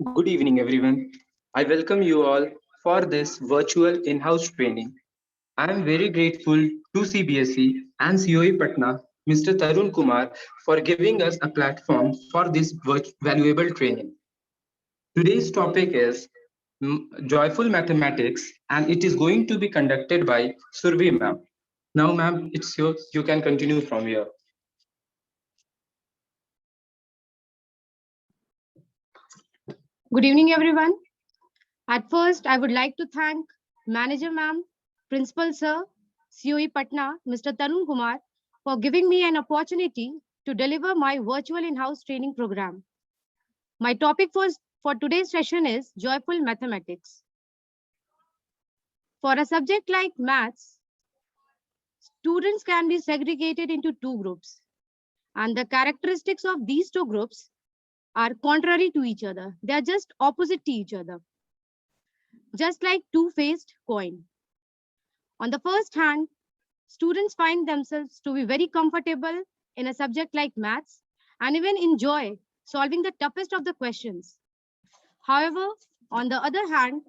Good evening, everyone. I welcome you all for this virtual in-house training. I am very grateful to CBSE and COE Patna, Mr. Tarun Kumar, for giving us a platform for this valuable training. Today's topic is Joyful Mathematics, and it is going to be conducted by Surbhi ma'am. Now, ma'am, it's yours. You can continue from here. Good evening, everyone. At first, I would like to thank Manager Ma'am, Principal Sir, COE Patna, Mr. Tarun Kumar, for giving me an opportunity to deliver my virtual in-house training program. My topic for today's session is Joyful Mathematics. For a subject like maths, students can be segregated into two groups, and the characteristics of these two groups are contrary to each other. They are just opposite to each other, just like two-faced coin. On the first hand, students find themselves to be very comfortable in a subject like maths and even enjoy solving the toughest of the questions. However, on the other hand,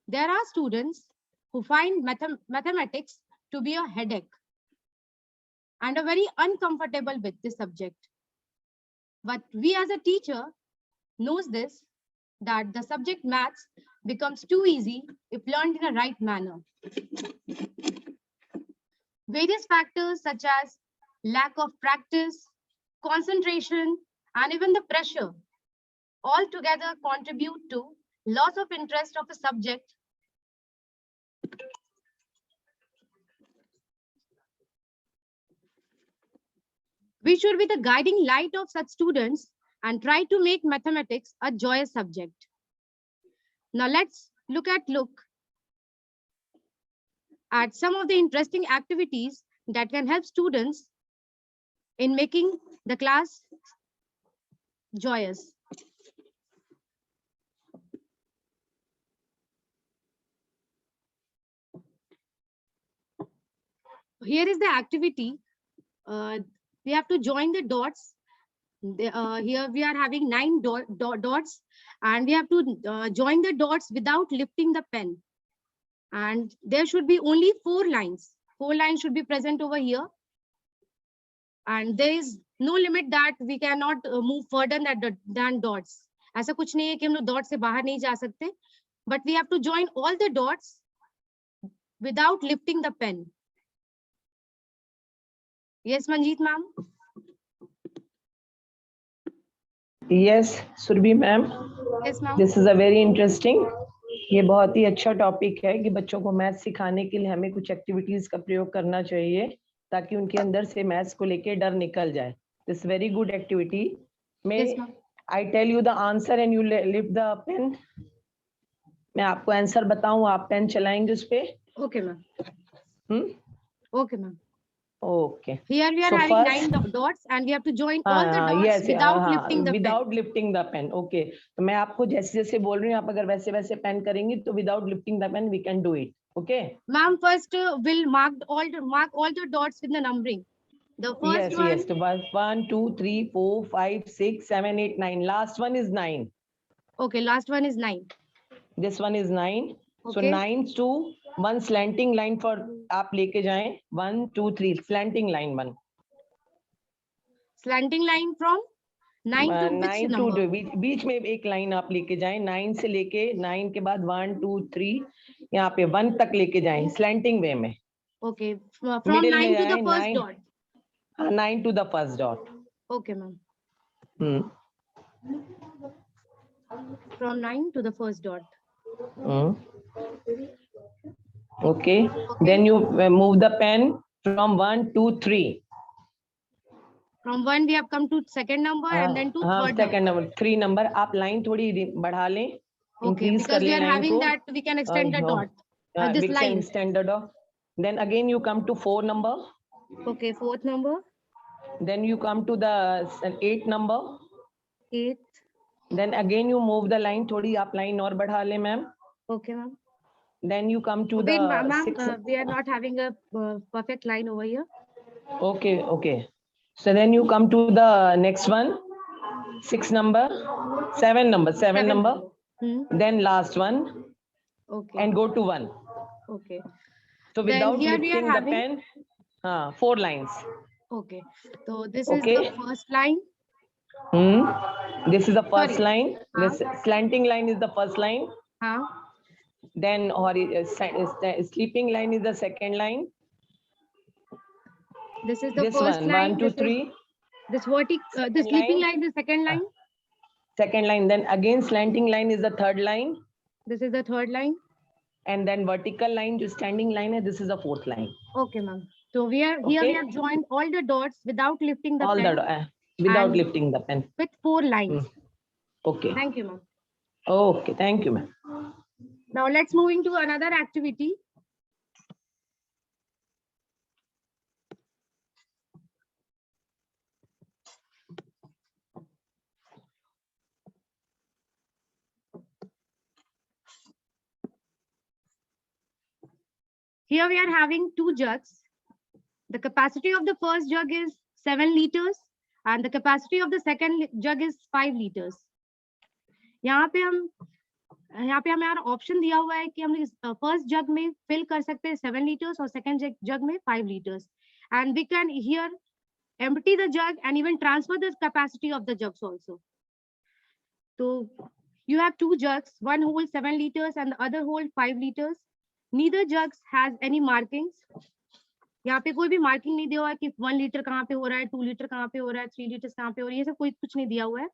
there are students who find mathematics to be a headache and are very uncomfortable with this subject. But we as a teacher knows this, that the subject maths becomes too easy if learned in a right manner. Various factors such as lack of practice, concentration, and even the pressure all together contribute to loss of interest of a subject. We should be the guiding light of such students and try to make mathematics a joyous subject. Now let's look at some of the interesting activities that can help students in making the class joyous. Here is the activity. We have to join the dots. Here we are having 9 dots, and we have to join the dots without lifting the pen. And there should be only 4 lines. 4 lines should be present over here. And there is no limit that we cannot move further than dots. ऐसा कुछ नहीं है कि हम लोग dot से बाहर नहीं जा सकते. But we have to join all the dots without lifting the pen. Yes, Manjeet ma'am. Yes, Surbhi ma'am. Yes, ma'am. This is a very interesting. ये बहुत ही अच्छा टॉपिक है कि बच्चों को मैथ सिखाने के लिए हमें कुछ एक्टिविटीज का प्रयोग करना चाहिए ताकि उनके अंदर से मैथ्स को लेके डर निकल जाए. This very good activity. May I tell you the answer and you lift the pen. मैं आपको आंसर बताऊं, आप पेन चलाएंगे उस पे. Okay ma'am. Okay ma'am. Okay. Here we are So having 9 dots and we have to join all the dots without lifting the without pen. lifting the pen. Okay. तो मैं आपको जैसे जैसे बोल रही हूँ, आप अगर वैसे वैसे पेन करेंगी तो without lifting the pen we can do it. Okay. Ma'am, first we'll mark all the dots with the numbering. The first one. Yes. 1, 2, 3, 4, 5, 6, 7, 8, 9. Last one is 9. Okay, last one is 9. This one is 9. Okay. So 9 to 1 slanting line for आप लेके जाएं. 1, 2, 3 slanting line 1. Slanting line from 9 to which number? बीच में एक line आप लेके जाएं. 9 से लेके 9 के बाद 1, 2, 3 यहाँ पे 1 तक लेके जाएं slanting way में. Okay, from 9 to the first dot. 9 to the first dot. Okay, ma'am. From 9 to the first dot. Okay. Then you move the pen from 1, 2, 3. From 1 we have come to second number and then to third second number. 3 number. आप line थोड़ी बढ़ा लें. Okay, because we are having that we can extend the dot. This we line. can extend the dot. Then again you come to 4 number. Okay, 4th number. Then you come to the 8 number. 8th. Then again you move the line. थोड़ी आप line और बढ़ा लें ma'am. Okay, ma'am. Then you come to okay, the ma'am, we are not having a perfect line over here. Okay. So then you come to the next one. 6 number, 7 number, 7 number, Hmm. then last one, Okay. and go to 1. Okay. So Then without here we are lifting the having- pen, 4 lines. Okay. So this Okay. is the first line. This is the first Sorry. line. This slanting line is the first line. Huh? Then sleeping line is the second line. This is the This first one, line. 1, 2, This is 3. this the Second sleeping line. line, the second line. Second line. Then again slanting line is the third line. This is the third line. And then vertical line, जो standing line है, this is the fourth line. Okay, ma'am. So we are here. Okay. We have joined all the dots without lifting the All pen the without and- lifting the pen. with 4 lines. Okay. Thank you, ma'am. Okay. Thank you, ma'am. Now let's move into another activity. Here we are having 2 jugs. The capacity of the first jug is 7 liters and the capacity of the second jug is 5 liters. यहाँ पे हमें यार option दिया हुआ है कि हम first जग में फिल कर सकते हैं 7 liters और सेकंड जग में 5 liters. And we can here empty the jug and even transfer the capacity of the jugs also. So you have 2 jugs, one holds 7 liters and the other holds 5 liters. Neither jugs has any markings. यहाँ पे कोई भी marking नहीं दिया हुआ है कि 1 litre कहाँ पे हो रहा है, 2 लीटर कहाँ पे हो रहा है, 3 लीटर्स कहाँ पे हो रही है, ये सब कोई कुछ नहीं दिया हुआ है.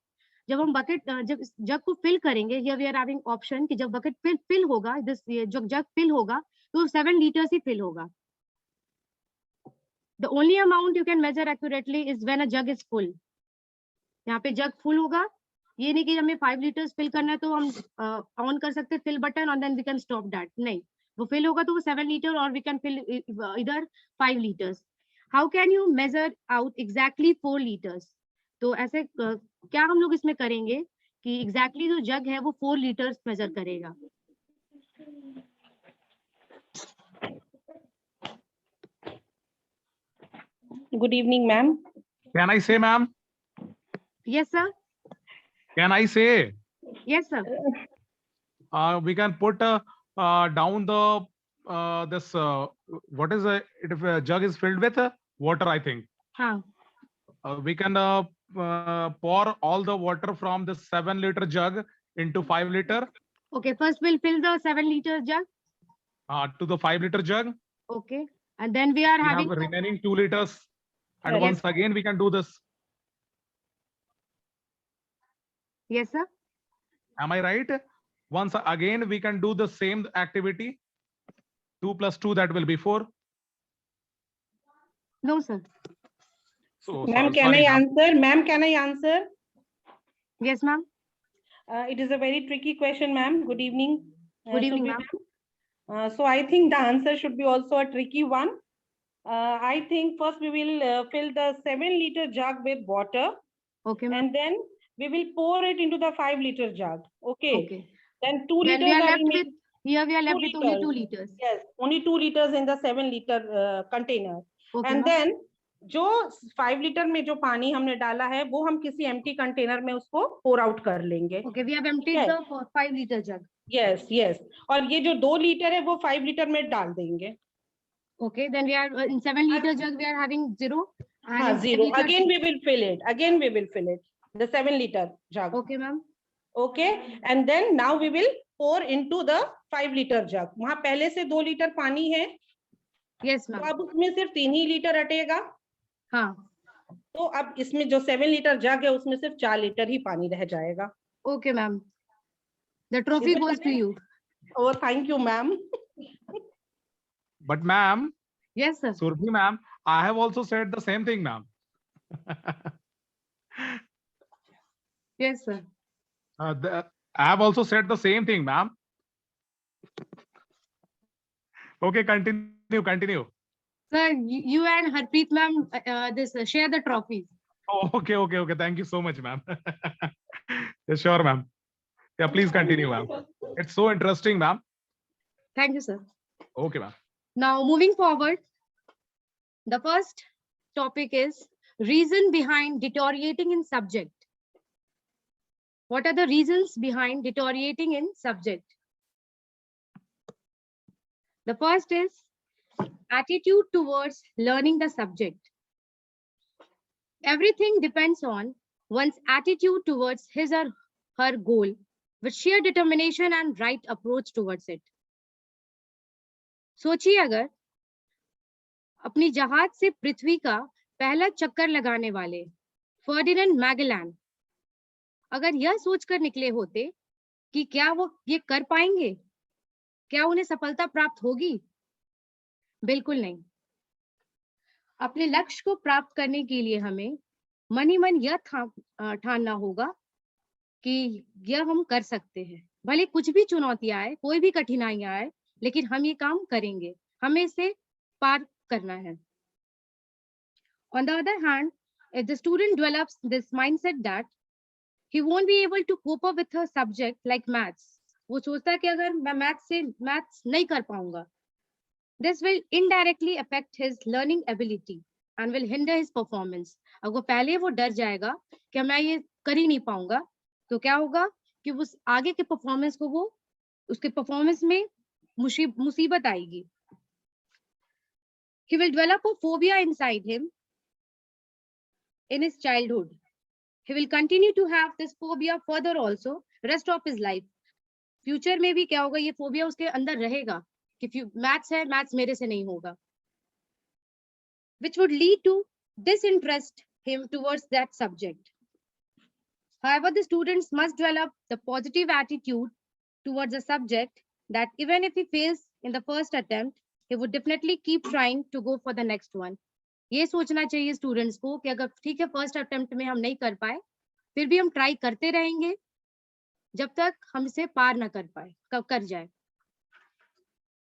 जब हम बकेट जब जग को फिल करेंगे, here we are having option कि जब बकेट फिल होगा, ये जग फिल होगा तो 7 लीटर्स ही फिल होगा. The only amount you can measure accurately is when a jug is full. यहाँ पे जग फुल होगा, ये नहीं कि हमें 5 लीटर्स फिल करना है तो हम ऑन कर सकते हैं फिल बटन और then we can stop that. नहीं, वो फिल होगा तो वो 7 लीटर और वी कैन फिल इधर 5 litres. How can you measure out exactly 4 litres? तो ऐसे क्या हम लोग इसमें करेंगे कि एग्जैक्टली जो जग है वो 4 लीटर्स मेजर करेगा. Good evening, ma'am. Can I say, ma'am? Yes sir. Can I say? Yes sir. We can put down the this what is it? If a jug is filled with water, I think. हाँ. We can pour all the water from the 7-liter jug into 5 liter. Okay, first we'll fill the 7 liter jug. To the 5-liter jug. Okay, and then we are We having have remaining 2 liters. And Yes. once again, we can do this. yes sir. Am I right? Once again, we can do the same activity. 2 plus 2, that will be 4. No sir. So, Ma'am, can sorry, I ma'am. answer? Ma'am, can I answer? Yes ma'am. It is a very tricky question, ma'am. Good evening. Good evening, Shubhi ma'am. So I think the answer should be also a tricky one. I think first we will fill the 7-liter jug with water, Okay ma'am. and then we will pour it into the 5-liter jug. Okay. Okay. Then 2 Then liters we are are left with remaining. here we are left 2 with only 2 liters. liters. Yes, only 2 liters in the 7-liter container. Okay And ma'am. then जो 5 litre में जो पानी हमने डाला है वो हम किसी एम्प्टी कंटेनर में उसको pour out कर लेंगे. Okay, we have emptied Yes. the 5 liter jug. Yes, yes. और ये जो 2 लीटर है वो 5 लीटर में डाल देंगे. Okay, then we are in 7 liter jug we are having 0. And हाँ, in 0. 7 liter Again we will fill it. Again we will fill it. The 7-liter jug. Okay ma'am. Okay. And then now we will pour into the 5-liter jug. वहाँ पहले से 2 litre पानी है. Yes तो ma'am. अब उसमें सिर्फ 3 ही litre हटेगा. हाँ. तो अब इसमें जो 7-liter जग है उसमें सिर्फ 4 लीटर ही पानी रह जाएगा. Okay ma'am. The trophy Is it goes to correct? you. Oh, thank you, ma'am. But ma'am, Yes sir. Surabhi ma'am, I have also said the same thing, ma'am. Yes sir. I have also said the same thing, ma'am. Okay, continue. Sir, you and Harpreet ma'am share the trophies. Oh, okay. Thank you so much, ma'am. Yes, sure, ma'am. Yeah, please continue, ma'am. It's so interesting, ma'am. Thank you sir. Okay, ma'am. Now moving forward, the first topic is reason behind deteriorating in subject. What are the reasons behind deteriorating in subject? The first is attitude towards learning the subject. Everything depends on one's attitude towards his or her goal, with sheer determination and right approach towards it. सोचिए अगर अपनी जहाज से पृथ्वी का पहला चक्कर लगाने वाले फर्डिनेंड मैगेलन अगर यह सोचकर निकले होते कि क्या वो ये कर पाएंगे, क्या उन्हें सफलता प्राप्त होगी? बिल्कुल नहीं। अपने लक्ष्य को प्राप्त करने के लिए हमें मन ही मन यह ठानना होगा कि यह हम कर सकते हैं, भले कुछ भी चुनौतियां आए, कोई भी कठिनाइयां आए, लेकिन हम ये काम करेंगे, हमें इसे पार करना है। On the other hand, if the student develops this mindset that he won't be able to cope up with a subject like maths, वो सोचता है कि अगर मैं मैथ्स नहीं कर पाऊंगा, this will indirectly affect his learning ability and will hinder his performance. अगर पहले वो डर जाएगा कि मैं ये कर ही नहीं पाऊंगा, तो क्या होगा कि उस आगे के परफॉर्मेंस को वो उसके परफॉर्मेंस में मुसीबत आएगी. He will develop a phobia inside him in his childhood. He will continue to have this phobia further also rest of his life. Future में भी क्या होगा, ये फोबिया उसके अंदर रहेगा कि मैथ्स है, मैथ्स मेरे से नहीं होगा, which would lead to disinterest him towards that subject. However, the students must develop the positive attitude towards a subject that even if he fails in the first attempt, he would definitely keep trying to go for the next one. ये सोचना चाहिए students को कि अगर ठीक है first attempt में हम नहीं कर पाए, फिर भी हम ट्राई करते रहेंगे जब तक हम इसे पार ना कर पाए, कब कर जाए।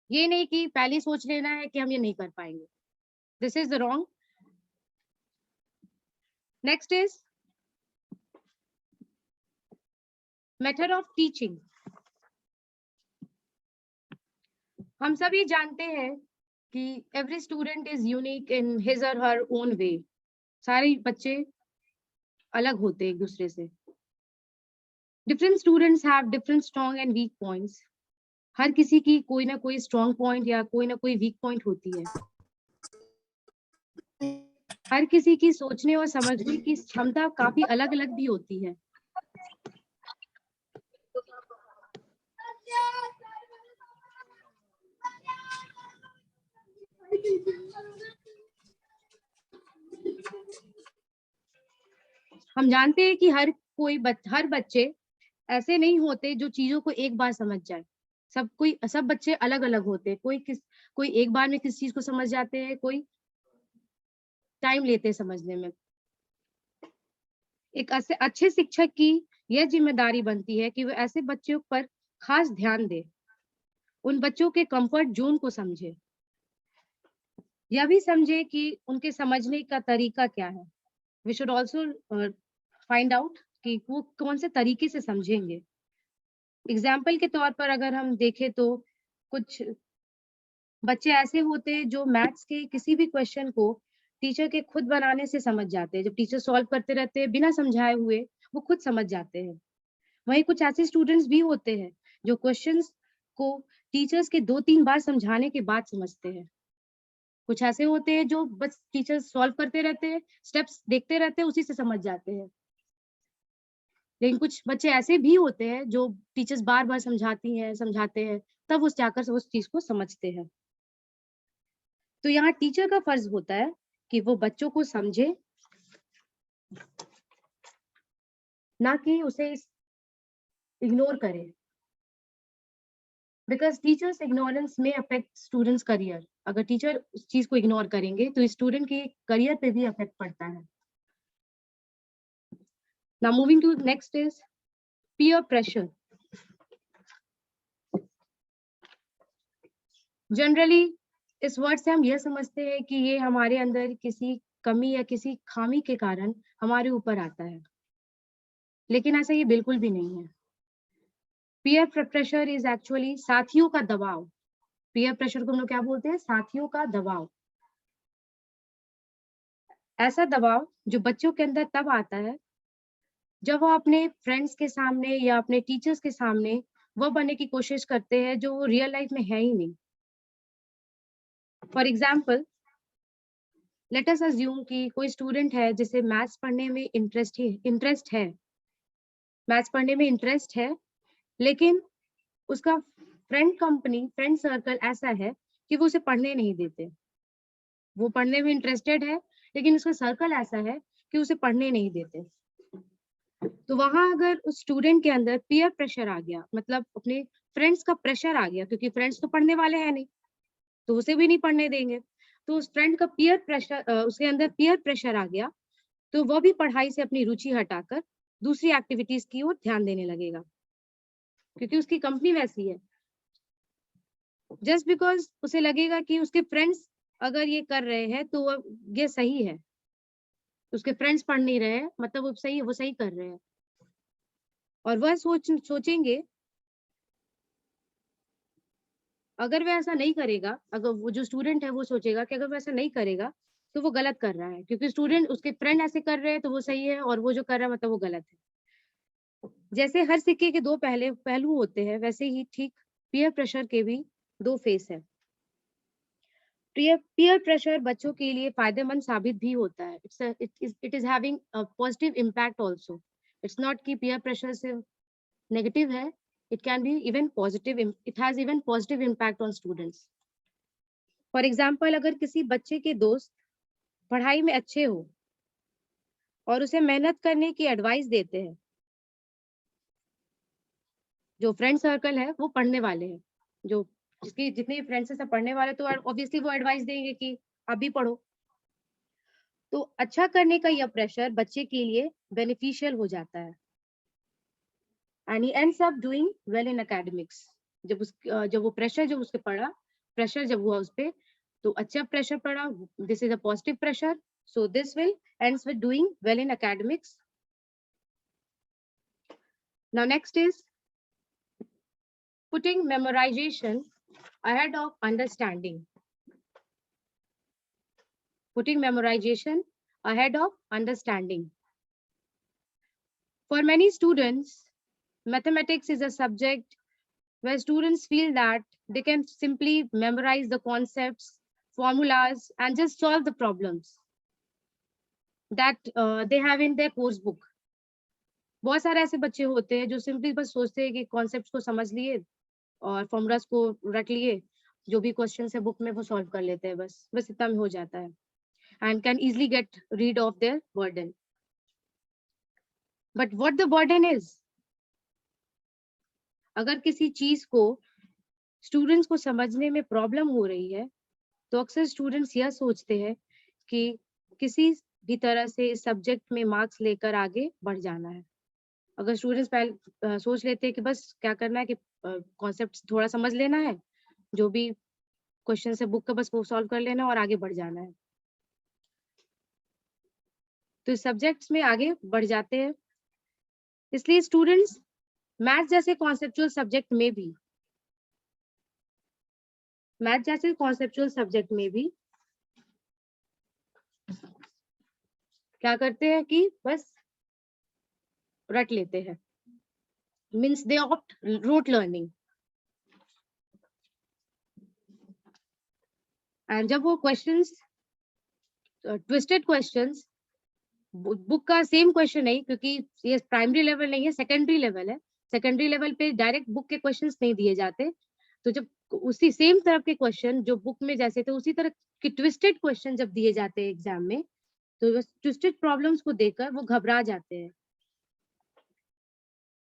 ये नहीं कि पहले सोच लेना है कि हम ये नहीं कर पाएंगे. This is the wrong. Next is method of teaching. हम सब ये जानते हैं कि every student is unique in his और हर ओन वे. सारे बच्चे अलग होते हैं एक दूसरे से. Different students have different strong and weak points. हर किसी की कोई ना कोई स्ट्रॉन्ग पॉइंट या कोई ना कोई वीक पॉइंट होती है. हर किसी की सोचने और समझने की क्षमता काफी अलग अलग भी होती है. हम जानते हैं कि हर बच्चे ऐसे नहीं होते जो चीजों को एक बार समझ जाए. सब बच्चे अलग अलग होते हैं. कोई एक बार में किस चीज को समझ जाते हैं, कोई टाइम लेते हैं समझने में. एक अच्छे शिक्षक की यह जिम्मेदारी बनती है कि वो ऐसे बच्चों पर खास ध्यान दे, उन बच्चों के कंफर्ट जोन को समझे, यह भी समझे कि उनके समझने का तरीका क्या है. We should also find out कि वो कौन से तरीके से समझेंगे. एग्जाम्पल के तौर पर अगर हम देखें तो कुछ बच्चे ऐसे होते हैं जो मैथ्स के किसी भी क्वेश्चन को टीचर के खुद बनाने से समझ जाते हैं. जब टीचर सॉल्व करते रहते हैं बिना समझाए हुए, वो खुद समझ जाते हैं. वहीं कुछ ऐसे स्टूडेंट्स भी होते हैं जो क्वेश्चंस को टीचर्स के 2-3 बार समझाने के बाद समझते हैं. कुछ ऐसे होते हैं जो बस टीचर सॉल्व करते रहते हैं, स्टेप्स देखते रहते हैं, उसी से समझ जाते हैं. लेकिन कुछ बच्चे ऐसे भी होते हैं जो टीचर्स बार बार समझाते हैं, तब उस जाकर उस चीज को समझते हैं. तो यहाँ टीचर का फर्ज होता है कि वो बच्चों को समझे, ना कि उसे इग्नोर करे. बिकॉज टीचर्स इग्नोरेंस में अफेक्ट स्टूडेंट्स करियर. अगर टीचर उस चीज को इग्नोर करेंगे तो स्टूडेंट के करियर पे भी अफेक्ट पड़ता है. Now moving to next is peer pressure. Generally इस वर्ड से हम यह समझते हैं कि ये हमारे अंदर किसी कमी या किसी खामी के कारण हमारे ऊपर आता है, लेकिन ऐसा ये बिल्कुल भी नहीं है. Peer pressure is actually साथियों का दबाव. Peer pressure को हम लोग क्या बोलते हैं? साथियों का दबाव. ऐसा दबाव जो बच्चों के अंदर तब आता है जब वो अपने फ्रेंड्स के सामने या अपने टीचर्स के सामने वो बनने की कोशिश करते हैं जो वो रियल लाइफ में है ही नहीं। For example, let us assume कि कोई स्टूडेंट है जिसे मैथ्स पढ़ने में इंटरेस्ट है, मैथ्स पढ़ने में इंटरेस्ट है, लेकिन उसका फ्रेंड सर्कल ऐसा है कि वो उसे पढ़ने नहीं देते। वो पढ़ने में इंटरेस्टेड है, लेकिन उसका सर्कल ऐसा है कि उसे पढ़ने नहीं देते। तो वहां अगर उस स्टूडेंट के अंदर पीयर प्रेशर आ गया, मतलब अपने फ्रेंड्स का प्रेशर आ गया, क्योंकि फ्रेंड्स तो पढ़ने वाले हैं नहीं, तो उसे भी नहीं पढ़ने देंगे। तो उस फ्रेंड का पीयर प्रेशर, उसके अंदर पीयर प्रेशर आ गया, तो वो भी पढ़ाई से अपनी रुचि हटाकर दूसरी एक्टिविटीज की ओर ध्यान देने लगेगा, क्योंकि उसकी कंपनी वैसी है। जस्ट बिकॉज उसे लगेगा कि उसके फ्रेंड्स अगर ये कर रहे हैं तो ये सही है, उसके फ्रेंड्स पढ़ नहीं रहे हैं मतलब वो सही कर रहे हैं। और वह सोचेंगे, अगर वह ऐसा नहीं करेगा, अगर वो जो स्टूडेंट है वो सोचेगा कि अगर वह ऐसा नहीं करेगा तो वो गलत कर रहा है, क्योंकि स्टूडेंट उसके फ्रेंड ऐसे कर रहे हैं तो वो सही है, और वो जो कर रहा है मतलब वो गलत है। जैसे हर सिक्के के दो पहलू होते हैं, वैसे ही ठीक पीयर प्रेशर के भी दो फेस है। पीयर प्रेशर बच्चों के लिए फायदेमंद साबित भी होता है। It is having a positive impact also. It's not कि पीयर प्रेशर से नेगेटिव है, it can be even positive, it has even positive impact on students. For example, अगर किसी बच्चे के दोस्त पढ़ाई में अच्छे हो और उसे मेहनत करने की एडवाइस देते हैं, जो फ्रेंड सर्कल है वो पढ़ने वाले हैं, जो जिसकी जितने फ्रेंड्स से पढ़ने वाले, तो ऑब्वियसली वो एडवाइस देंगे कि आप भी पढ़ो। तो अच्छा करने का यह प्रेशर बच्चे के लिए बेनिफिशियल हो जाता है, and he ends up doing well in academics. जब वो प्रेशर जब उसके पड़ा, प्रेशर जब हुआ उस पे, तो अच्छा प्रेशर पड़ा, this is a positive pressure, so this will ends with doing well in academics. Now next is putting memorization ahead of understanding. Putting memorization ahead of understanding. For many students, mathematics is a subject where students feel that they can simply memorize the concepts, formulas, and just solve the problems that they have in their course book. बहुत सारे ऐसे बच्चे होते हैं जो simply बस सोचते हैं कि कॉन्सेप्ट्स को समझ लिए और फॉर्मूलाज को रट लिए, जो भी क्वेश्चन है बुक में वो सॉल्व कर लेते हैं, बस इतना में हो जाता है, and can easily get rid of their burden. But what the burden is? अगर किसी चीज को स्टूडेंट्स को समझने में प्रॉब्लम हो रही है, तो अक्सर स्टूडेंट्स यह सोचते हैं कि किसी भी तरह से इस सब्जेक्ट में मार्क्स लेकर आगे बढ़ जाना है। अगर स्टूडेंट्स पहले सोच लेते हैं कि बस क्या करना है कि कॉन्सेप्ट थोड़ा समझ लेना है, जो भी क्वेश्चन है बुक का बस वो सॉल्व कर लेना और आगे बढ़ जाना है, तो इस सब्जेक्ट्स में आगे बढ़ जाते हैं। इसलिए स्टूडेंट्स मैथ जैसे कॉन्सेप्चुअल सब्जेक्ट में भी क्या करते हैं कि बस रट लेते हैं, means they opt rote learning. And जब वो क्वेश्चंस ट्विस्टेड क्वेश्चंस, बुक का सेम क्वेश्चन नहीं, क्योंकि ये प्राइमरी लेवल नहीं है, सेकेंडरी लेवल है, सेकेंडरी लेवल पे डायरेक्ट बुक के क्वेश्चंस नहीं दिए जाते, तो जब उसी सेम तरह के क्वेश्चन जो बुक में जैसे थे उसी तरह के ट्विस्टेड क्वेश्चन जब दिए जाते हैं एग्जाम में, तो ट्विस्टेड प्रॉब्लम्स को देखकर वो घबरा जाते हैं,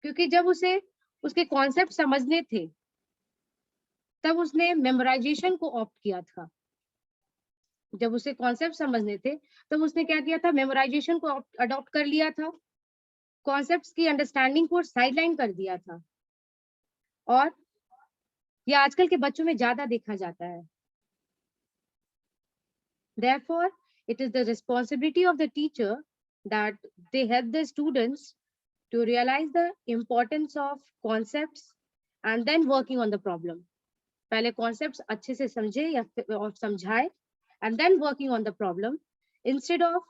क्योंकि जब उसे उसके कॉन्सेप्ट समझने थे तब उसने मेमोराइजेशन को ऑप्ट किया था। जब उसे कॉन्सेप्ट समझने थे तब उसने क्या किया था, मेमोराइजेशन को अडॉप्ट कर लिया था, कॉन्सेप्ट्स की अंडरस्टैंडिंग को साइडलाइन कर दिया था, और ये आजकल के बच्चों में ज्यादा देखा जाता है। Therefore, it is the responsibility of the teacher that they help the students to realize the importance of concepts and then working on the problem. पहले concepts अच्छे से समझे या और समझाए, and then working on the problem instead of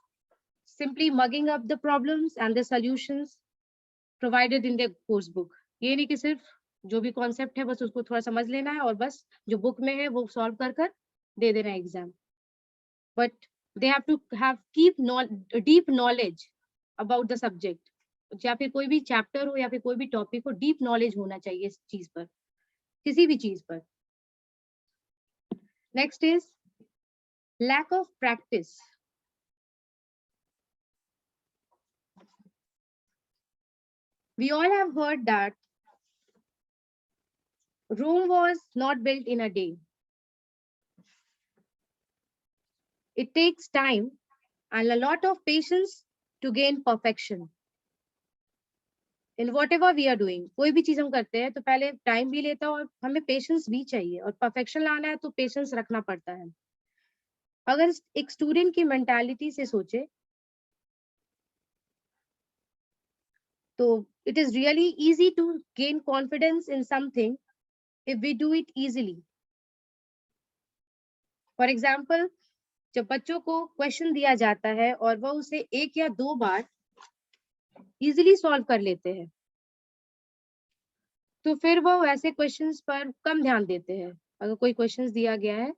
simply mugging up the problems and the solutions provided in their course book. ये नहीं कि सिर्फ जो भी कॉन्सेप्ट है बस उसको थोड़ा समझ लेना है और बस जो बुक में है वो सॉल्व कर कर दे देना है exam. But they have to have deep knowledge about the subject. या फिर कोई भी चैप्टर हो या फिर कोई भी टॉपिक हो, डीप नॉलेज होना चाहिए इस चीज पर, किसी भी चीज पर. Next is lack of practice. We all have heard that Rome was not built in a day. It takes time and a lot of patience to gain perfection. In whatever we are doing, कोई भी चीज हम करते हैं तो पहले time भी लेता है और हमें पेशेंस भी चाहिए, और परफेक्शन लाना है तो पेशेंस रखना पड़ता है. अगर एक स्टूडेंट की मेंटालिटी से सोचे तो it is really easy to gain confidence in something if we do it easily. For example, जब बच्चों को क्वेश्चन दिया जाता है और वह उसे एक या दो बार इजीली सॉल्व कर लेते हैं, तो फिर वो ऐसे क्वेश्चंस पर कम ध्यान देते हैं. अगर कोई क्वेश्चंस दिया गया है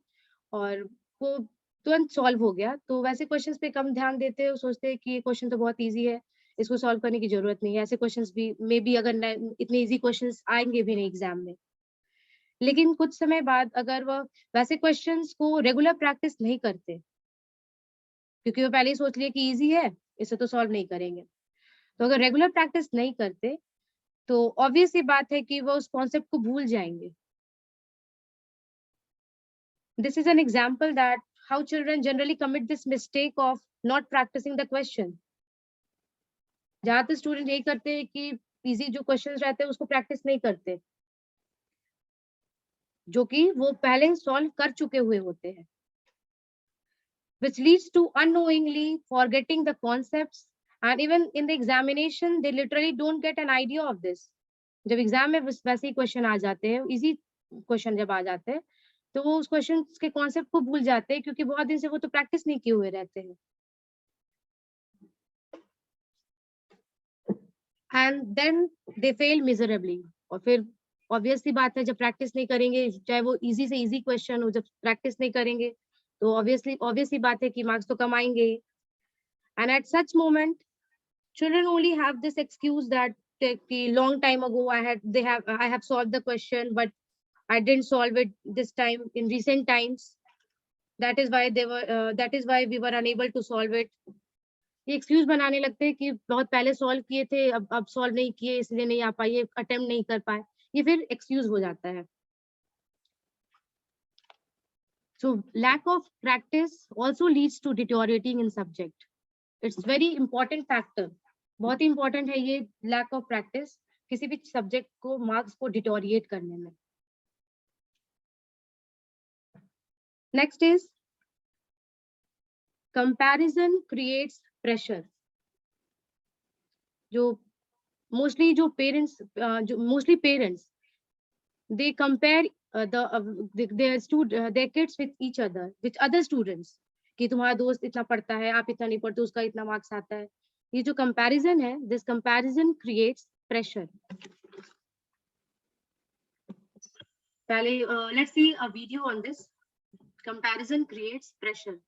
और वो तुरंत सॉल्व हो गया तो वैसे क्वेश्चंस पे कम ध्यान देते हैं, सोचते हैं कि ये क्वेश्चन तो बहुत इजी है, इसको सॉल्व करने की जरूरत नहीं है. ऐसे क्वेश्चंस भी मे बी अगर इतने इजी क्वेश्चंस आएंगे भी नहीं एग्जाम में. लेकिन कुछ समय बाद अगर वह वैसे क्वेश्चंस को रेगुलर प्रैक्टिस नहीं करते, क्योंकि वो पहले ही सोच लिए कि इजी है, इसे तो सॉल्व नहीं करेंगे, तो अगर रेगुलर प्रैक्टिस नहीं करते तो ऑब्वियस ही बात है कि वो उस कॉन्सेप्ट को भूल जाएंगे. This is an example that how children generally commit this mistake of not practicing the question. ज्यादातर स्टूडेंट यही करते हैं कि इजी जो क्वेश्चंस रहते हैं उसको प्रैक्टिस नहीं करते, जो कि वो पहले सॉल्व कर चुके हुए होते हैं, which leads to unknowingly forgetting the concepts, and even in the examination they literally don't get an idea of this. जब एग्जाम में वैसे ही क्वेश्चन आ जाते हैं, इजी क्वेश्चन जब आ जाते हैं तो वो उस क्वेश्चन के कॉन्सेप्ट को भूल जाते हैं, क्योंकि बहुत दिन से वो तो प्रैक्टिस नहीं किए हुए रहते हैं. And then they fail miserably. और फिर ऑब्वियसली बात है, जब प्रैक्टिस नहीं करेंगे, चाहे वो इजी से इजी क्वेश्चन हो, जब प्रैक्टिस नहीं करेंगे तो ऑब्वियसली बात है कि मार्क्स तो कम आएंगे. And at such moment children only have this excuse that long time ago I have solved the question, but I didn't solve it this time in recent times. That is why we were unable to solve it. ये excuse बनाने लगते हैं कि बहुत पहले solve किए थे, अब सॉल्व नहीं किए इसलिए नहीं आ पाई, अटेम्प्ट नहीं कर पाए. ये फिर एक्सक्यूज हो जाता है. So lack of practice also leads to deteriorating in subject. It's very important factor. बहुत ही इंपॉर्टेंट है ये लैक ऑफ प्रैक्टिस किसी भी सब्जेक्ट को मार्क्स को डिटोरिएट करने में. Next is comparison creates pressure. जो mostly parents they compare their kids with each other, with other students, कि तुम्हारा दोस्त इतना पढ़ता है, आप इतना नहीं पढ़ते, उसका इतना मार्क्स आता है. ये जो कंपैरिजन है, दिस कंपैरिजन क्रिएट्स प्रेशर. पहले let's see a video on this. Comparison creates pressure.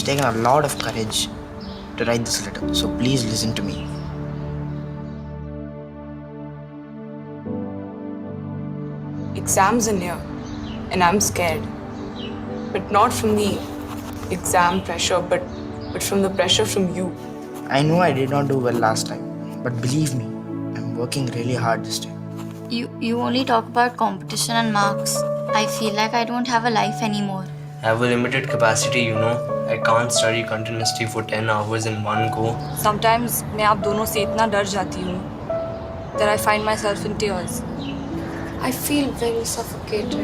has taken a lot of courage to write this letter, so please listen to me. Exams are near, and I'm scared. But not from the exam pressure, but from the pressure from you. I know I did not do well last time, but believe me, I'm working really hard this time. You only talk about competition and marks. I feel like I don't have a life anymore. I have a limited capacity, you know. I can't study continuously for 10 hours in one go. Sometimes मैं आप दोनों से इतना डर जाती हूँ that I find myself in tears. I feel very suffocated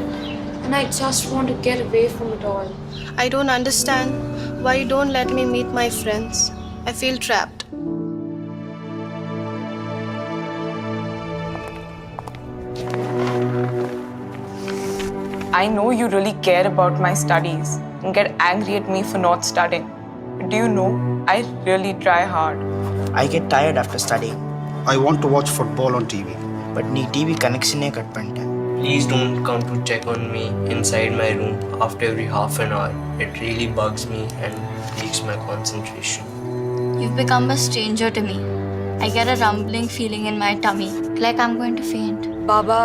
and I just want to get away from it all. I don't understand why you don't let me meet my friends. I feel trapped. I know you really care about my studies and get angry at me for not studying. But do you know, I really try hard. I get tired after studying. I want to watch football on TV. But knee TV connection he cut पड़ता है. Please don't come to check on me inside my room after every half an hour. It really bugs me and breaks my concentration. You've become a stranger to me. I get a rumbling feeling in my tummy, like I'm going to faint. Baba,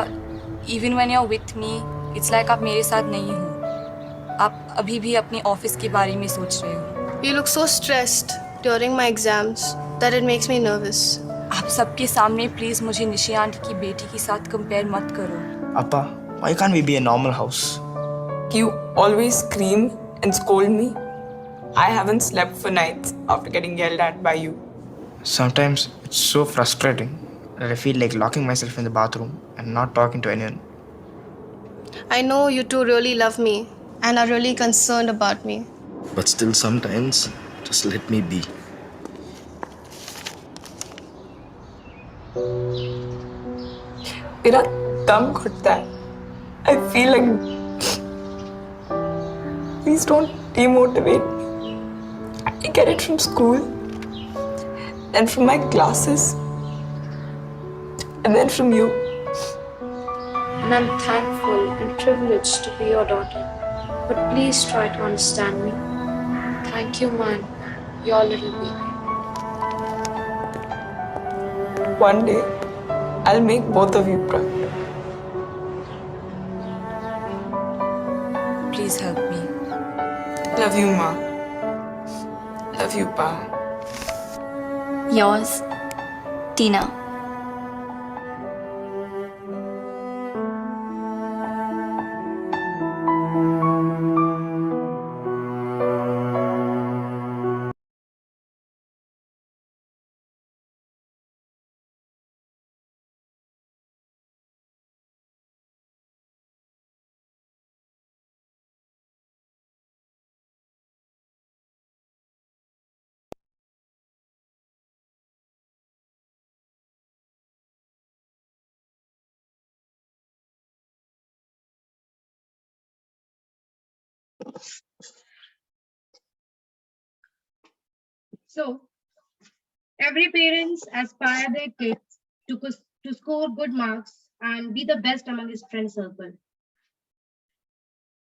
even when you're with me, it's like आप मेरे साथ नहीं हो. आप अभी भी अपने office के बारे में सोच रहे हो. You look so stressed during my exams that it makes me nervous. आप सबके सामने प्लीज मुझे निशी आंटी की बेटी के साथ कंपेयर मत करो. Appa, why can't we be a normal house? You always scream and scold me. I haven't slept for nights after getting yelled at by you. Sometimes it's so frustrating that I feel like locking myself in the bathroom and not talking to anyone. I know you two really love me and are really concerned about me. But still sometimes, just let me be. मेरा दम घुटता है. I feel like please don't demotivate me. I get it from school and from my classes and then from you. And I'm thankful and privileged to be your daughter. But please try to understand me. Thank you, man. Your little baby. One day, I'll make both of you proud. Please help me. Love you, Ma. Love you, Pa. Yours, Tina. So, every parents aspire their kids to score good marks and be the best among his friend circle.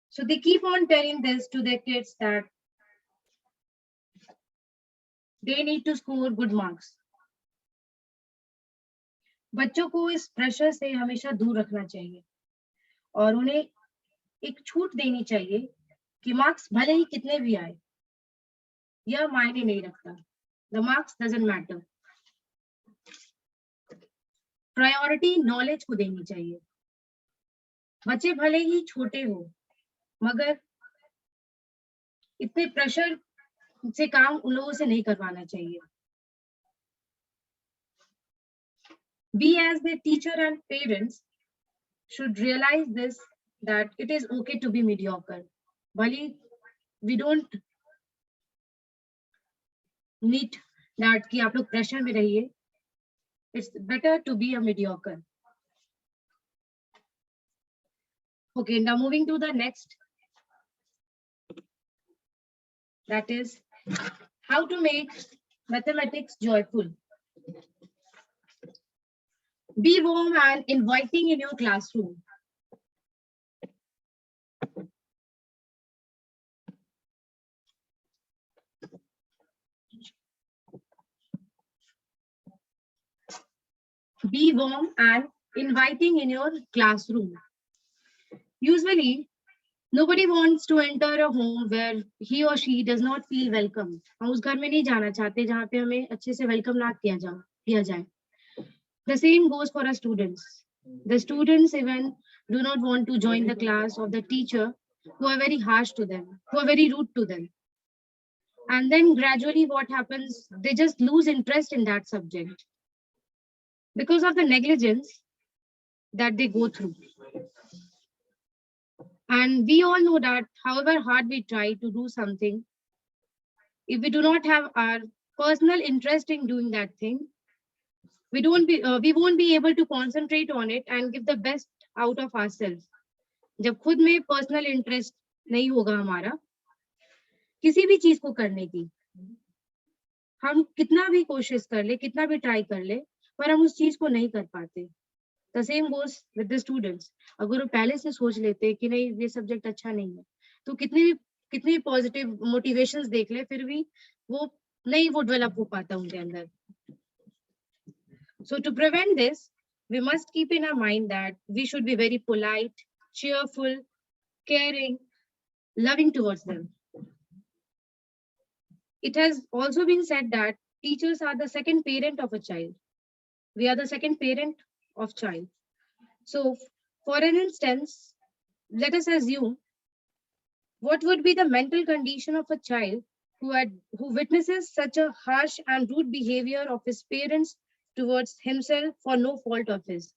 So they keep on telling this to their kids that they need to score good marks. बच्चों को इस pressure से हमेशा दूर रखना चाहिए और उन्हें एक छूट देनी चाहिए कि मार्क्स भले ही कितने भी आए, यह मायने नहीं रखता. The marks doesn't matter. Priority knowledge को देनी चाहिए. बच्चे भले ही छोटे हो मगर इतने प्रेशर से काम उन लोगों से नहीं करवाना चाहिए. We as their teacher and parents should realize this, that it is okay to be mediocre. Bali, we don't need that कि आप लोग pressure में रहिए. It's better to be a mediocre. Okay, now moving to the next. That is how to make mathematics joyful. Be warm and inviting in your classroom. be warm and inviting in your classroom. Usually, nobody wants to enter a home where he or she does not feel welcome. हम उस घर में नहीं जाना चाहते जहाँ पे हमें अच्छे से welcome ना किया जाए. The same goes for our students. The students even do not want to join the class of the teacher who are very harsh to them, who are very rude to them. And then gradually what happens, they just lose interest in that subject because of the negligence that they go through. And we all know that however hard we try to do something, if we do not have our personal interest in doing that thing, we won't be able to concentrate on it and give the best out of ourselves. जब खुद में personal interest नहीं होगा हमारा किसी भी चीज को करने की, हम कितना भी कोशिश कर ले, कितना भी ट्राई कर ले, पर हम उस चीज को नहीं कर पाते. The same goes with the students. अगर वो पहले से सोच लेते कि नहीं ये सब्जेक्ट अच्छा नहीं है, तो कितनी भी पॉजिटिव मोटिवेशंस देख ले, फिर भी वो डेवलप हो पाता उनके अंदर. So to prevent this, we must keep in our mind that we should be very polite, cheerful, caring, loving towards them. It has also been said that teachers are the second parent of a child. We are the second parent of child. So for an instance, let us assume what would be the mental condition of a child who witnesses such a harsh and rude behavior of his parents towards himself for no fault of his.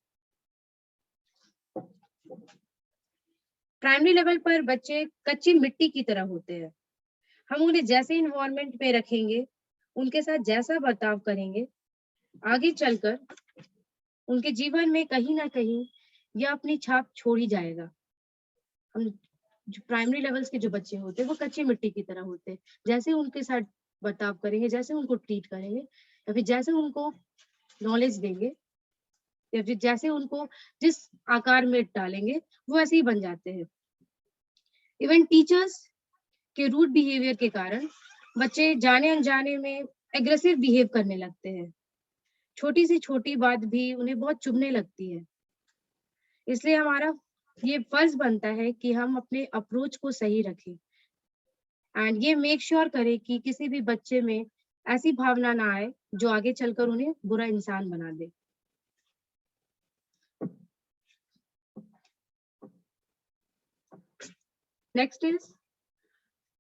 Primary level पर बच्चे कच्ची मिट्टी की तरह होते हैं. हम उन्हें जैसे इन्वायरमेंट में रखेंगे, उनके साथ जैसा बर्ताव करेंगे, आगे चलकर उनके जीवन में कहीं ना कहीं यह अपनी छाप छोड़ ही जाएगा. हम जो प्राइमरी लेवल्स के जो बच्चे होते हैं वो कच्ची मिट्टी की तरह होते हैं. जैसे उनके साथ बर्ताव करेंगे, जैसे उनको ट्रीट करेंगे, या फिर जैसे उनको नॉलेज देंगे, या फिर जैसे उनको जिस आकार में डालेंगे वो ऐसे ही बन जाते हैं. इवन टीचर्स के रूड बिहेवियर के कारण बच्चे जाने अनजाने में एग्रेसिव बिहेव करने लगते हैं. छोटी सी छोटी बात भी उन्हें बहुत चुभने लगती है. इसलिए हमारा ये फर्ज बनता है कि हम अपने अप्रोच को सही रखें एंड ये मेक श्योर करें कि किसी भी बच्चे में ऐसी भावना ना आए जो आगे चलकर उन्हें बुरा इंसान बना दे. Next is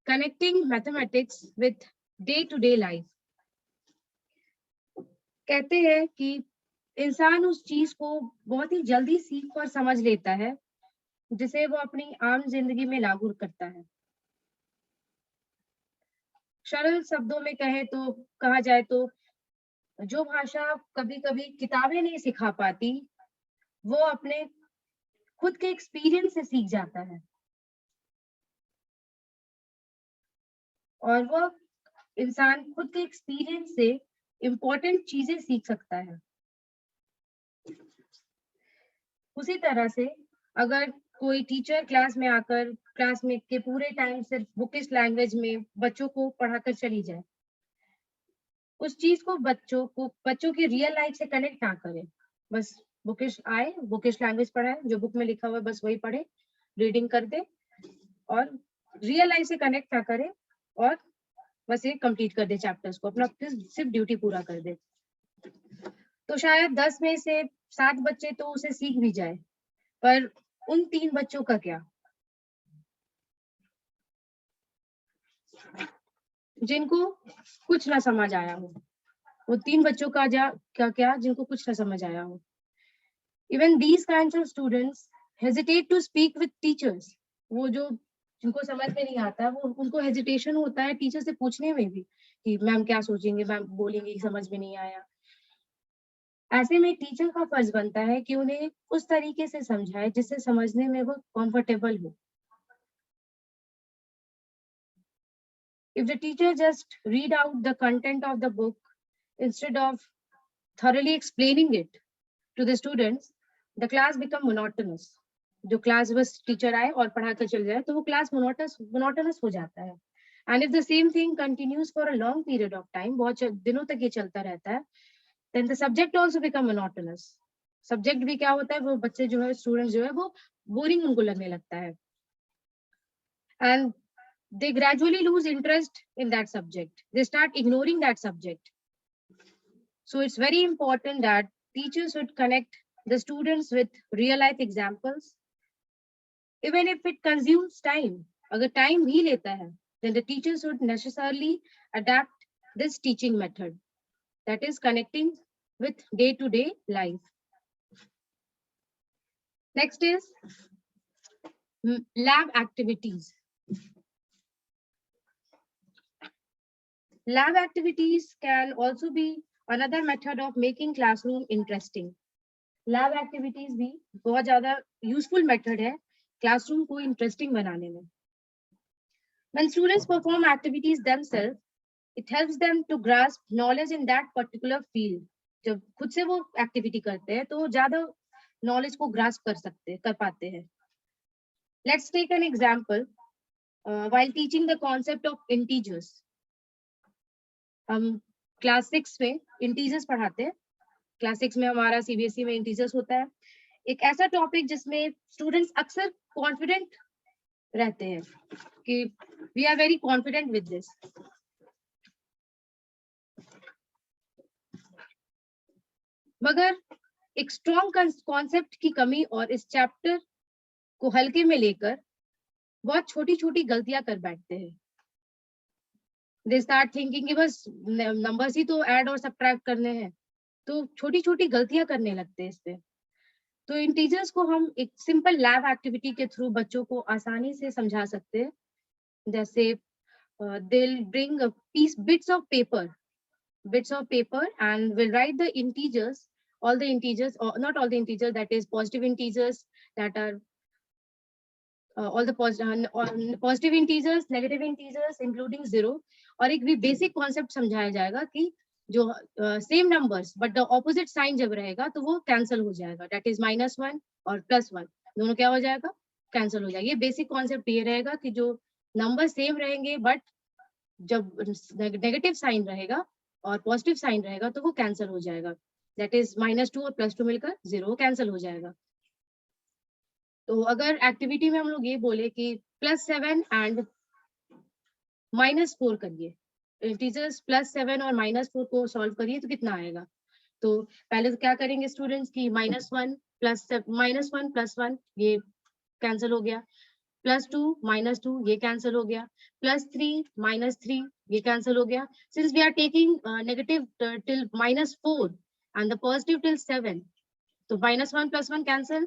connecting mathematics with day-to-day life. कहते हैं कि इंसान उस चीज को बहुत ही जल्दी सीख और समझ लेता है जिसे वो अपनी आम जिंदगी में लागू करता है. सरल शब्दों में कहा जाए तो जो भाषा कभी कभी किताबें नहीं सिखा पाती, वो अपने खुद के एक्सपीरियंस से सीख जाता है. और वो इंसान खुद के एक्सपीरियंस से इम्पोर्टेंट चीजें सीख सकता है. उसी तरह से अगर कोई टीचर क्लास में आकर क्लास में के पूरे टाइम सिर्फ बुकिश लैंग्वेज में बच्चों को पढ़ाकर चली जाए, उस चीज को बच्चों की रियल लाइफ से कनेक्ट ना करे, बस बुकिश लैंग्वेज पढ़ाए, जो बुक में लिखा हुआ है बस वही पढ़े, रीडिंग कर दे और रियल लाइफ से कनेक्ट ना करे और बस ये कंप्लीट कर दे चैप्टर्स को, अपना सिर्फ ड्यूटी पूरा कर दे, तो शायद 10 में से 7 बच्चे तो उसे सीख भी जाए, पर उन 3 बच्चों का क्या जिनको कुछ ना समझ आया हो. वो 3 बच्चों का क्या जिनको कुछ ना समझ आया हो. Even these kinds of students hesitate to speak with teachers. वो जो जिनको समझ में नहीं आता, वो उनको हेजिटेशन होता है टीचर से पूछने में भी कि मैम क्या सोचेंगे, मैम बोलेंगे समझ में नहीं आया. ऐसे में टीचर का फर्ज बनता है कि उन्हें उस तरीके से समझाए जिससे समझने में वो कंफर्टेबल हो. If the teacher just read out the content of the book instead of thoroughly explaining it to the students, the class become monotonous. जो क्लास बस टीचर आए और पढ़ा कर चल जाए तो वो क्लास मोनोटोनस हो जाता है. And if the same thing continues for a long period of time, बहुत दिनों तक ये चलता रहता है, then the subject also become monotonous. Subject भी क्या होता है, वो बच्चे जो है, स्टूडेंट जो है, वो बोरिंग उनको लगने लगता है, and they gradually lose interest in that subject. They start ignoring that subject. So it's very important that teachers should connect the students with real life examples, even if it consumes time. Agar time bhi leta hai, then the teachers should necessarily adapt this teaching method, that is connecting with day-to-day life. Next is lab activities. Lab activities can also be another method of making classroom interesting. Lab activities भी बहुत ज़्यादा useful method है classroom को interesting बनाने में. When students perform activities themselves, it helps them to grasp knowledge in that particular field. जब खुद से वो activity करते हैं तो ज़्यादा knowledge को grasp कर पाते हैं. Let's take an example. While teaching the concept of integers, हम क्लास 6 में इंटीजर्स पढ़ाते हैं. क्लास 6 में हमारा सीबीएसई में इंटीजर्स होता है. एक ऐसा टॉपिक जिसमें स्टूडेंट्स अक्सर कॉन्फिडेंट रहते हैं कि we are very confident with this, मगर एक स्ट्रॉन्ग कॉन्सेप्ट की कमी और इस चैप्टर को हल्के में लेकर बहुत छोटी छोटी गलतियां कर बैठते हैं. They start thinking कि बस नंबर्स ही तो ऐड और सब्ट्रैक्ट करने हैं, तो छोटी छोटी गलतियां करने लगते हैं इससे. तो इंटीजर्स को हम एक सिंपल लैब एक्टिविटी के थ्रू बच्चों को आसानी से समझा सकते हैं. जैसे they'll bring bits of paper and will write the integers, all the integers, or not all the integers, that is positive integers, that are all the positive integers, negative integers, including 0. और एक भी basic concept समझाया जाएगा कि जो same numbers but the opposite sign जब रहेगा तो वो कैंसिल हो जाएगा. दैट इज -1 और +1 दोनों क्या हो जाएगा, कैंसिल हो जाएगा. ये बेसिक कॉन्सेप्ट ये रहेगा कि जो नंबर सेम रहेंगे बट जब नेगेटिव साइन रहेगा और पॉजिटिव साइन रहेगा तो वो कैंसिल हो जाएगा. दैट इज -2 और +2 मिलकर 0 कैंसिल हो जाएगा. तो अगर एक्टिविटी में हम लोग ये बोले कि +7 एंड -4 करिए, इंटीजर्स +7 और -4 को सॉल्व करिए तो कितना आएगा. तो पहले तो क्या करेंगे स्टूडेंट्स की -1 + 1 ये कैंसिल हो गया, +2 -2 ये कैंसिल हो गया, +3 -3 ये कैंसिल हो गया. Since we are taking negative till -4 and the positive till 7, तो -1 + 1 कैंसिल,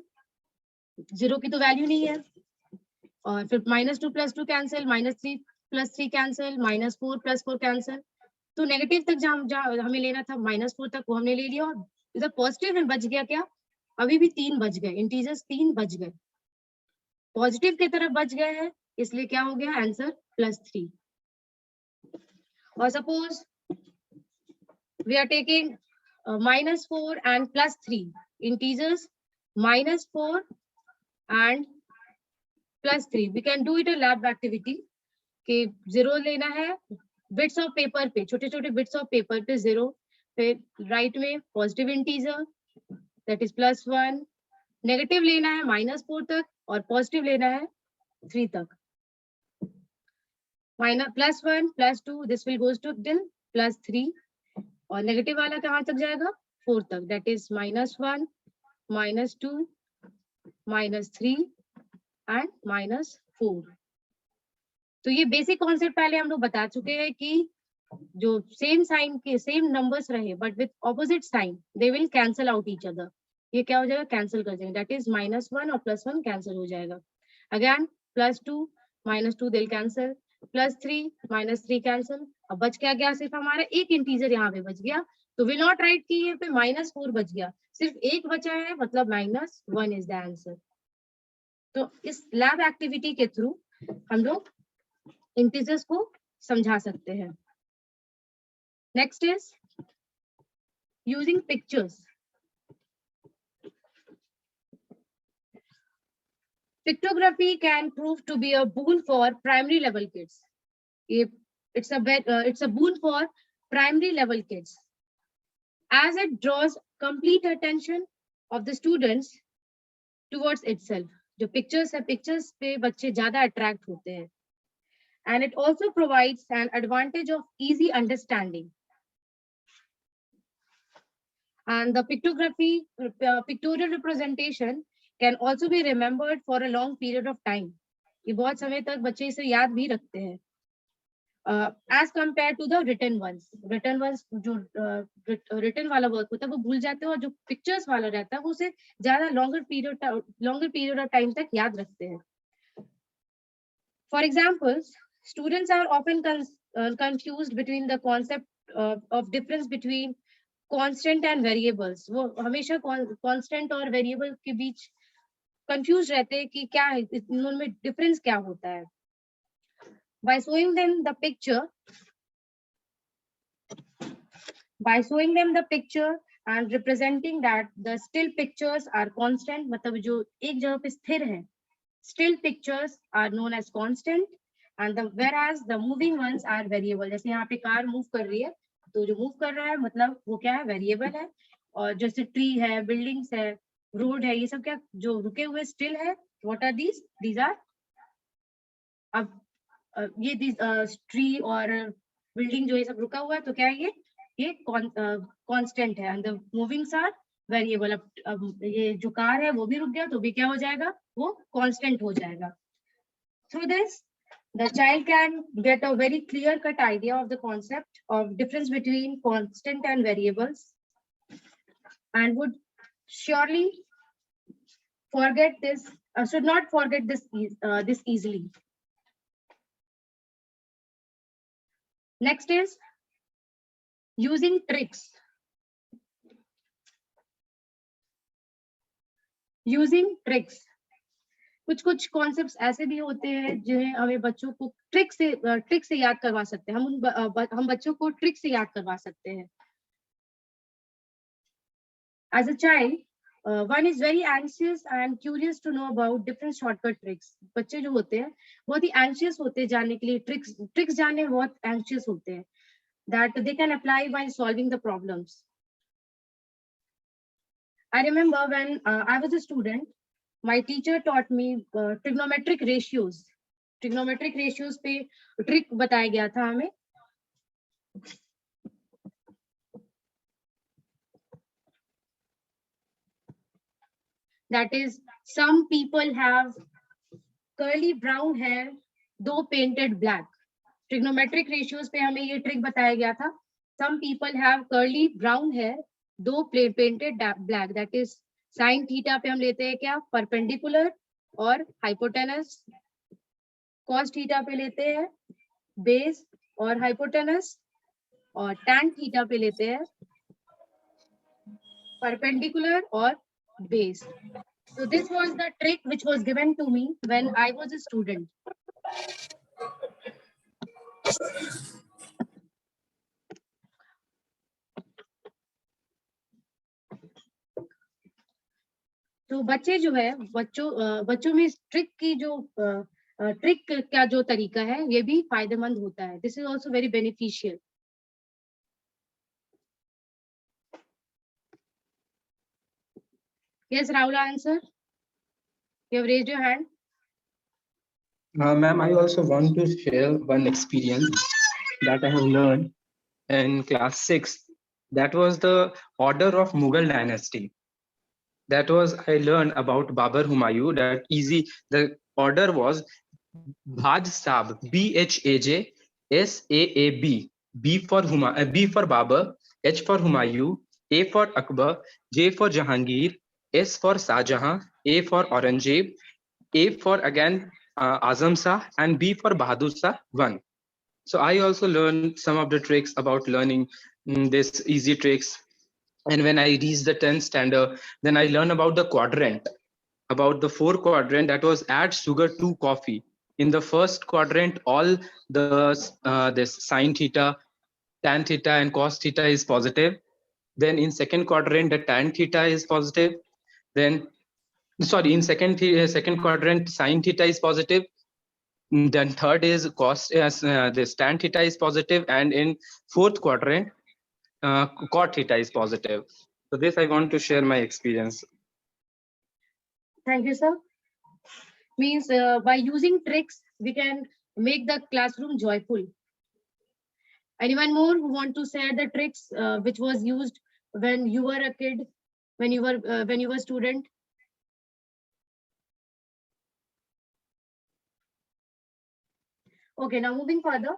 0 की तो वैल्यू नहीं है. और फिर -2 + 2 कैंसिल, -3 + 3 कैंसिल, -4 + 4 कैंसिल. तो नेगेटिव तक जहाँ हमें लेना था -4 तक वो हमने ले लिया. और इधर पॉजिटिव में बच गया क्या, अभी भी 3 बच गए, इंटीजर्स 3 बच गए, पॉजिटिव की तरफ बच गए हैं, इसलिए क्या हो गया आंसर +3. और suppose we are taking -4 and +3, integers -4 and +3. We can do it a lab activity कि 0 लेना है, बिट्स ऑफ पेपर पे, छोटे छोटे बिट्स ऑफ पेपर पे 0, फिर राइट में positive integer that is +1, negative लेना है -4 तक और पॉजिटिव लेना है 3 तक. +1 +2 this will goes to till +3 और नेगेटिव वाला कहाँ तक जाएगा, 4 तक. That is -1 -2 -3 and -4. तो ये बेसिक कॉन्सेप्ट पहले हम लोग बता चुके हैं कि जो सेम साइन के सेम नंबर्स रहे but with opposite sign they will cancel out each other. ये क्या हो जाएगा, कैंसिल कर देंगे. दैट इज -1 और +1 कैंसिल हो जाएगा. अगेन +2 -2 दे कैंसिल, +3 -3 कैंसिल. अब बच क्या गया, सिर्फ हमारा एक इंटीजर यहाँ पे बच गया. तो विल नॉट राइट कि ये पे -4 बच गया, सिर्फ एक बचा है, मतलब -1 इज द आंसर. तो इस लैब एक्टिविटी के थ्रू हम लोग इंटीजर्स को समझा सकते हैं. Next is using pictures. Pictography can prove to be a boon for primary level kids. It's a boon for primary level kids as it draws complete attention of the students towards itself. जो pictures है, pictures पे बच्चे ज़्यादा attract होते हैं. And it also provides an advantage of easy understanding. And the pictorial representation can also be remembered for a long period of time. ये बहुत समय तक बच्चे इसे याद भी रखते हैं. As compared to the written ones जो written वाला वर्क होता है वो भूल जाते हैं, और जो pictures वाला रहता है वो उसे ज़्यादा longer period of time तक याद रखते हैं. For example, students are often confused between the concept of difference between constant and variables. वो हमेशा constant और variable के बीच confused रहते हैं कि क्या है, इनमें difference क्या होता है. By showing them the picture and representing that the still pictures are constant, मतलब जो एक जगह पे स्थिर है, still pictures are known as constant, and whereas the moving ones are variable. जैसे यहाँ पे कार move कर रही है, तो जो move कर रहा है मतलब वो क्या है, variable है. और जैसे tree है, buildings है, road है, ये सब क्या जो रुके हुए still है. What are these? These are अब ये tree और building जो ये सब रुका हुआ है, तो क्या है ये constant है. And the movings are variable. अब ये जो कार है वो भी रुक गया तो भी क्या हो जाएगा, वो constant हो जाएगा. Through this, the child can get a very clear-cut idea of the concept of difference between constant and variables, and would surely forget this, should not forget this easily. Next is using tricks. Using tricks. कुछ concepts ऐसे भी होते हैं जिन्हें हमें बच्चों को trick से याद करवा सकते हैं. हम बच्चों को ट्रिक से याद करवा सकते हैं. As a child, one is very anxious and curious to know about different shortcut tricks. बच्चे जो होते हैं बहुत ही anxious होते हैं जानने के लिए, ट्रिक्स जानने में बहुत anxious होते हैं, that they can apply while solving the problems. I remember when I was a student, my teacher taught me trigonometric ratios. Trigonometric ratios पे trick बताया गया था हमें. That is, some people have curly brown hair, though painted black. Trigonometric ratios पे हमें ये trick बताया गया था. Some people have curly brown hair, though painted black. That is, sin theta पे हम लेते हैं क्या, perpendicular और hypotenuse. Cos theta पे लेते हैं base और hypotenuse, और tan theta पे लेते हैं perpendicular और base. So this was the trick which was given to me when I was a student. तो बच्चे जो है, बच्चों में ट्रिक की जो ट्रिक का जो तरीका है ये भी फायदेमंद होता है. This is also very beneficial. Yes, Rahul, answer. You have raised your hand. Ma'am, I also want to share one experience that I have learned in class 6. That was the order of Mughal dynasty. That was, I learned about Babar Humayun. That the order was Bhaj Saab, Bhaj Saab, B for Babar, H for Humayun, A for Akbar, J for Jahangir, S for Shahjahan, A for Aurangzeb, A for again Azam Shah, and B for Bahadur Shah 1. So I also learned some of the tricks about learning this easy tricks. And when I reached the 10th standard, then I learned about the quadrant, about the 4 quadrant, that was add sugar to coffee. In the first quadrant, all the this sin theta, tan theta, and cos theta is positive. Then in second quadrant, the tan theta is positive. Then, sorry, in second quadrant, sin theta is positive. Then third is this tan theta is positive, and in fourth quadrant, cot theta is positive. So this I want to share my experience Thank you, sir. Means by using tricks, we can make the classroom joyful. Anyone more who want to share the tricks which was used when you were a kid, when you were student? Okay, now moving further,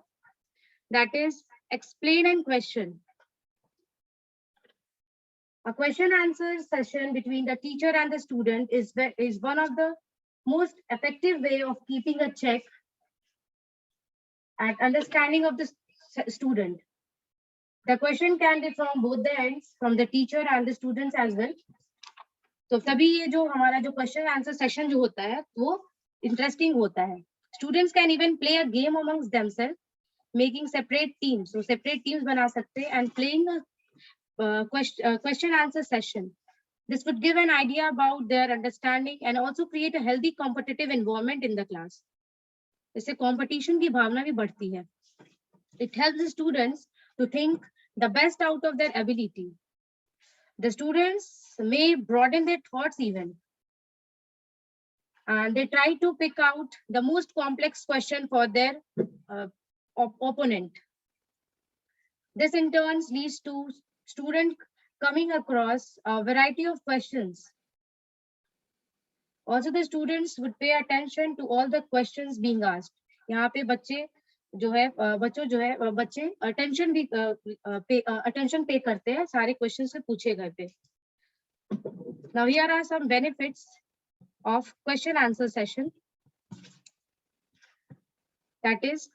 that is explain and question. A question answer session between the teacher and the student is one of the most effective way of keeping a check and understanding of the student. The question can be from both the ends, from the teacher and the students as well. तो तभी ये जो हमारा जो question answer session जो होता है वो इंटरेस्टिंग होता है. Students can even play a game amongst themselves, making separate teams. So separate teams बना सकते हैं and playing a question answer session. This would give an idea about their understanding and also create a healthy competitive environment in the class. इससे competition की भावना भी बढ़ती है. It helps the students to think the best out of their ability. The students may broaden their thoughts even. And they try to pick out the most complex question for their opponent. This in turn leads to students coming across a variety of questions. Also, the students would pay attention to all the questions being asked. यहाँ पे बच्चे attention भी attention pay करते हैं सारे questions से पूछे गए पे. Now here are some benefits of question answer session. That is,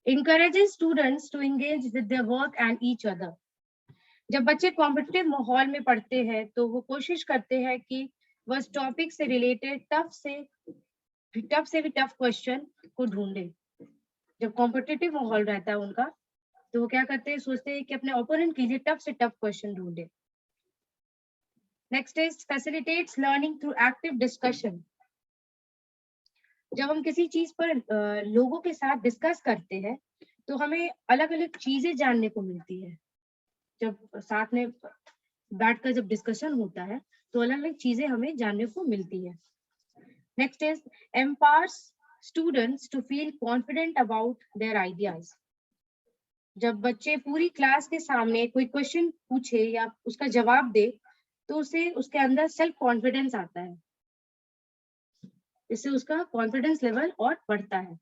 encourages students to engage with their work and each other. जब बच्चे कॉम्पिटिटिव माहौल में पढ़ते हैं तो वो कोशिश करते हैं कि वह टॉपिक से रिलेटेड टफ से भी टफ क्वेश्चन को ढूंढे. जब कॉम्पिटिटिव माहौल रहता है उनका तो वो क्या करते हैं, सोचते हैं कि अपने ओपोनेंट के लिए टफ से टफ क्वेश्चन ढूंढे. Next is facilitates learning through active discussion. जब हम किसी चीज पर लोगों के साथ डिस्कस करते हैं तो हमें अलग अलग चीजें जानने को मिलती है. जब साथ में बैठकर जब डिस्कशन होता है तो अलग अलग चीजें हमें जानने को मिलती है. Next is empowers students to feel confident about their ideas. जब बच्चे पूरी क्लास के सामने कोई क्वेश्चन पूछे या उसका जवाब दे तो उसे उसके अंदर सेल्फ कॉन्फिडेंस आता है. इससे उसका कॉन्फिडेंस लेवल और बढ़ता है.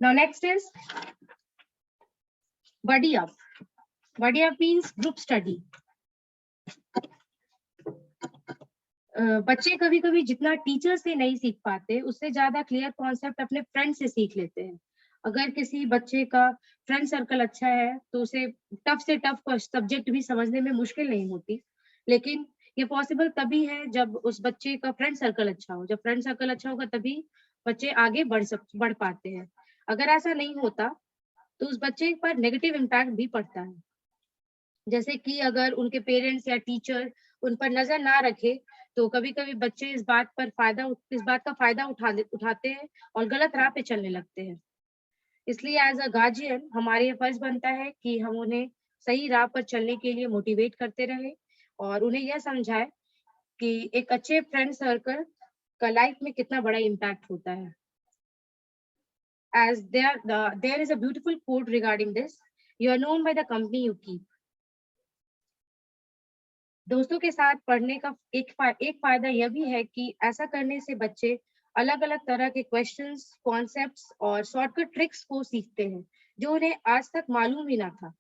Now next is buddy up. Buddy up means group study. बच्चे कभी कभी जितना टीचर से नहीं सीख पाते उससे ज्यादा क्लियर कॉन्सेप्ट अपने फ्रेंड से सीख लेते हैं. अगर किसी बच्चे का फ्रेंड सर्कल अच्छा है तो उसे टफ से टफ सब्जेक्ट भी समझने में मुश्किल नहीं होती. लेकिन ये पॉसिबल तभी है जब उस बच्चे का फ्रेंड सर्कल अच्छा हो. जब फ्रेंड सर्कल अच्छा होगा तभी बच्चे आगे बढ़ पाते हैं. अगर ऐसा नहीं होता तो उस बच्चे पर नेगेटिव इम्पैक्ट भी पड़ता है. जैसे कि अगर उनके पेरेंट्स या टीचर उन पर नजर ना रखे तो कभी कभी बच्चे इस बात का फायदा उठाते हैं और गलत राह पे चलने लगते हैं. इसलिए एज अ गार्जियन हमारे फर्ज बनता है कि हम उन्हें सही राह पर चलने के लिए मोटिवेट करते रहे और उन्हें यह समझाए कि एक अच्छे फ्रेंड सर्कल का लाइफ में कितना बड़ा इम्पैक्ट होता है. As there is a beautiful quote regarding this, you are known by the company you keep. दोस्तों के साथ पढ़ने का एक फायदा यह भी है कि ऐसा करने से बच्चे अलग अलग तरह के क्वेश्चंस, कॉन्सेप्ट्स और शॉर्टकट ट्रिक्स को सीखते हैं जो उन्हें आज तक मालूम ही ना था.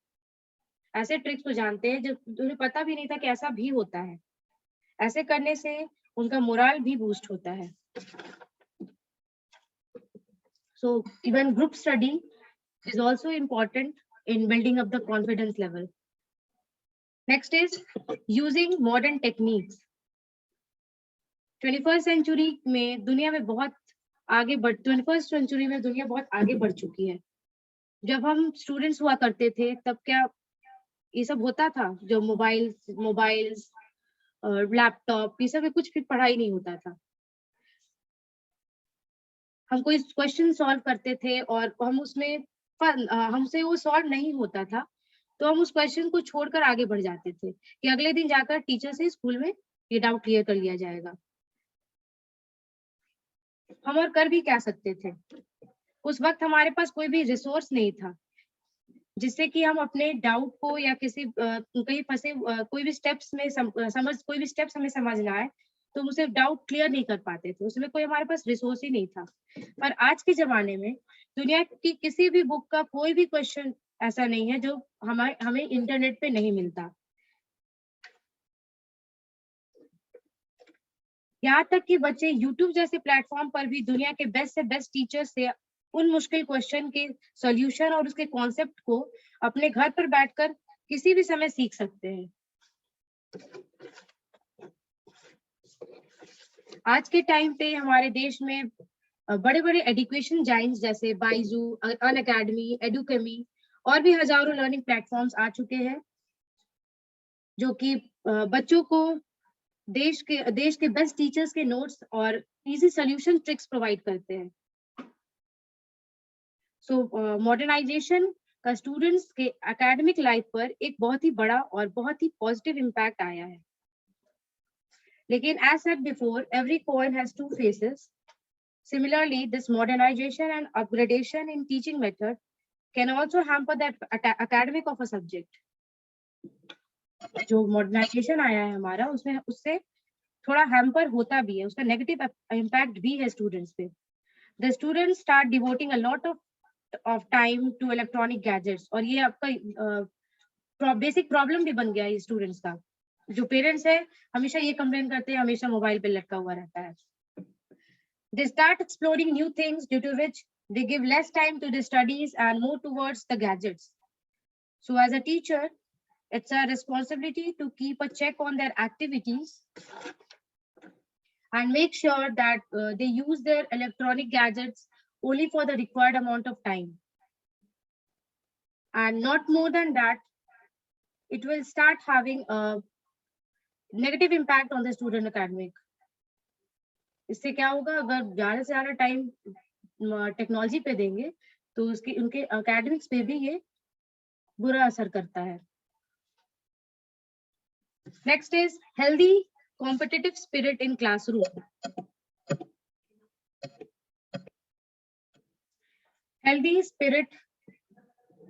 ऐसे ट्रिक्स को जानते हैं जो उन्हें पता भी नहीं था कि ऐसा भी होता है. ऐसे करने से उनका मोरल भी बूस्ट होता है. So even group study is also important in building up the confidence level. Next is using modern techniques. 21st century में दुनिया में बहुत आगे 21st century में दुनिया बहुत आगे बढ़ चुकी है. जब हम स्टूडेंट्स हुआ करते थे तब क्या ये सब होता था? जो मोबाइल्स और लैपटॉप ये सब में कुछ भी पढ़ाई नहीं होता था. हम कोई क्वेश्चन सॉल्व करते थे और हमसे वो सॉल्व नहीं होता था तो हम उस क्वेश्चन को छोड़कर आगे बढ़ जाते थे कि अगले दिन जाकर टीचर से स्कूल में ये डाउट क्लियर कर लिया जाएगा। हम और कर भी क्या सकते थे, उस वक्त हमारे पास कोई भी रिसोर्स नहीं था जिससे कि हम अपने डाउट को या किसी कहीं फंसे कोई भी स्टेप्स में कोई भी स्टेप्स हमें समझना है तो उसे डाउट क्लियर नहीं कर पाते थे, उसमें कोई हमारे पास रिसोर्स ही नहीं था। पर आज के जमाने में दुनिया की किसी भी बुक का कोई भी क्वेश्चन ऐसा नहीं है जो हमें इंटरनेट पे नहीं मिलता। यहाँ तक कि बच्चे YouTube जैसे प्लेटफॉर्म पर भी दुनिया के बेस्ट से बेस्ट टीचर्स से उन मुश्किल क्वेश्चन के सॉल्यूशन और उसके कॉन्सेप्ट को अपने घर पर बैठकर किसी भी समय सीख सकते हैं। आज के टाइम पे हमारे देश में बड़े बड़े एजुकेशन जाइंट्स जैसे बाइजू, अनअकैडमी, एडुकेमी और भी हजारों लर्निंग प्लेटफॉर्म्स आ चुके हैं जो कि बच्चों को देश के बेस्ट टीचर्स के नोट्स और इजी सॉल्यूशन ट्रिक्स प्रोवाइड करते हैं। सो मॉडर्नाइजेशन का स्टूडेंट्स के एकेडमिक लाइफ पर एक बहुत ही बड़ा और बहुत ही पॉजिटिव इम्पैक्ट आया है। लेकिन as said before, every coin has two faces. Similarly, this modernization and upgradation in teaching method can also hamper the academic of a subject. जो मॉडर्नाइजेशन आया है हमारा उसमें उससे थोड़ा हैम्पर होता भी है, उसका नेगेटिव इम्पैक्ट भी है स्टूडेंट्स पे। The students start devoting a lot of time to electronic gadgets और ये आपका बेसिक प्रॉब्लम भी बन गया है स्टूडेंट्स का। जो पेरेंट्स है हमेशा ये कंप्लेन करते हैं हमेशा मोबाइल पे लटका हुआ रहता है। They start exploring new things due to which they give less time to the studies and more towards the gadgets. So as a teacher, it's a responsibility to keep a check on their activities and make sure that they use their electronic gadgets only for the required amount of time. And not more than that, it will start having a negative impact on the student academic. इससे क्या होगा, अगर ज्यादा से ज्यादा time technology पे देंगे तो उनके एकेडमिक्स पे भी ये बुरा असर करता है। Next is healthy competitive spirit in classroom.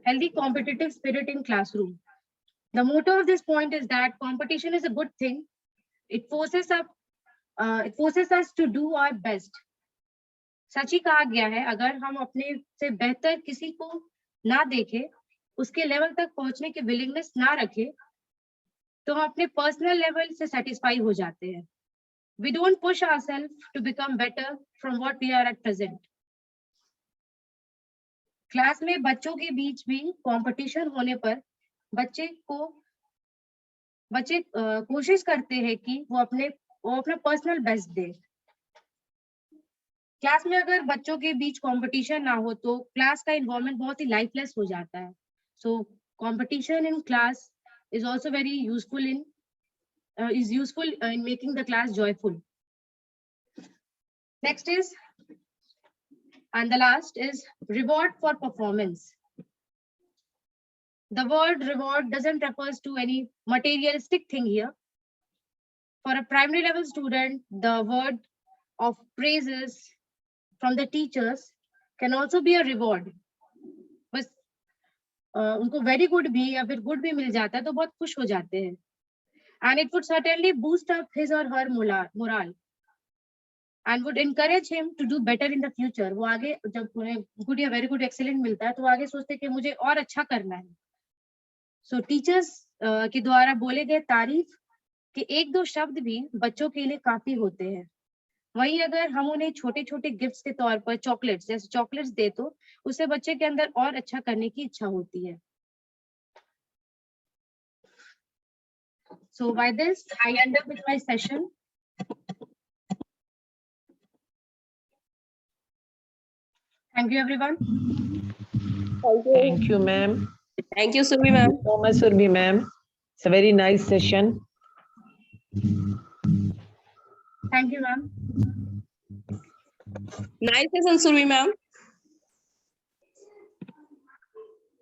healthy competitive spirit in classroom. The motto of this point is that competition is a good thing. It forces us to do our best. सच ही कहा गया है, अगर हम अपने से बेहतर किसी को ना देखें, उसके लेवल तक पहुंचने की विलिंगनेस ना रखें, तो हम अपने पर्सनल लेवल से सेटिस्फाई हो जाते हैं। We don't push ourselves to become better from what we are at present. Class में बच्चों के बीच भी कंपटीशन होने पर बच्चे कोशिश करते हैं कि वो अपना पर्सनल बेस्ट दे। क्लास में अगर बच्चों के बीच कंपटीशन ना हो तो क्लास का एनवायरनमेंट बहुत ही लाइफलेस हो जाता है। So competition in class is also very useful in making the class joyful. Next is, and the last is reward for performance. The word reward doesn't refer to any materialistic thing here. For a primary level student, the word of praises from the teachers can also be a reward. बस उनको very good भी या फिर good भी मिल जाता है तो बहुत खुश हो जाते हैं। And it would certainly boost up his or her morale and would encourage him to do better in the future. वो आगे जब उन्हें गुड या वेरी गुड एक्सीलेंट मिलता है तो आगे सोचते हैं कि मुझे और अच्छा करना है। सो टीचर्स के द्वारा बोले गए तारीफ के एक दो शब्द भी बच्चों के लिए काफी होते हैं। वहीं अगर हम उन्हें छोटे छोटे गिफ्ट्स के तौर पर चॉकलेट्स जैसे चॉकलेट्स दे तो उससे बच्चे के अंदर और अच्छा करने की इच्छा होती है। So by this, I end up with my session. Thank you, everyone. Thank you, ma'am. Thank you, Surbi ma'am. Thank you so much, Surbi ma'am. It's a very nice session. Thank you, ma'am. Nice session, Surbi ma'am.